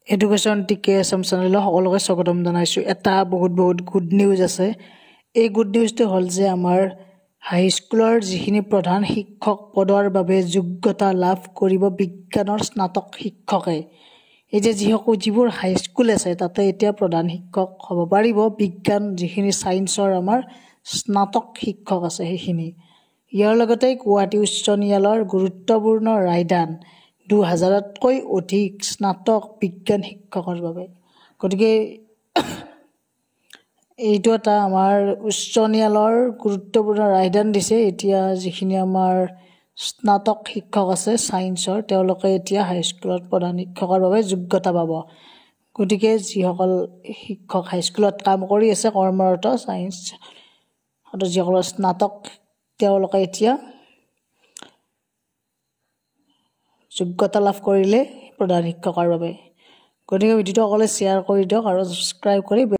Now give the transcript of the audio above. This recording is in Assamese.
এডুকেশ্যন টিকে আছাম চেনেলৰ সকলোকে স্বাগতম জনাইছোঁ। এটা বহুত গুড নিউজ আছে। এই গুড নিউজটো হ'ল যে আমাৰ হাইস্কুলৰ যিখিনি প্ৰধান শিক্ষক পদৰ বাবে যোগ্যতা লাভ কৰিব বিজ্ঞানৰ স্নাতক শিক্ষকে, এতিয়া যিবোৰ হাইস্কুল আছে তাতে এতিয়া প্ৰধান শিক্ষক হ'ব পাৰিব। বিজ্ঞান যিখিনি ছায়েন্সৰ আমাৰ স্নাতক শিক্ষক আছে সেইখিনি। ইয়াৰ লগতে গুৱাহাটী উচ্চ ন্যায়ালয়ৰ গুৰুত্বপূৰ্ণ ৰায়দান 2000তকৈ অধিক স্নাতক বিজ্ঞান শিক্ষকৰ বাবে। গতিকে এইটো এটা আমাৰ উচ্চ ন্যায়ালয়ৰ গুৰুত্বপূৰ্ণ ৰায়দান দিছে। এতিয়া যিখিনি আমাৰ স্নাতক শিক্ষক আছে ছায়েন্সৰ, তেওঁলোকে এতিয়া হাইস্কুলত প্ৰধান শিক্ষকৰ বাবে যোগ্যতা পাব। গতিকে যিসকল শিক্ষক হাইস্কুলত কাম কৰি আছে কৰ্মৰত ছায়েন্স যিসকলৰ স্নাতক, তেওঁলোকে এতিয়া যোগ্যতা লাভ কৰিলে প্ৰধান শিক্ষকৰ বাবে। গতিকে ভিডিঅ'টো সকলোৱে শ্বেয়াৰ কৰি দিয়ক আৰু ছাবস্ক্ৰাইব কৰি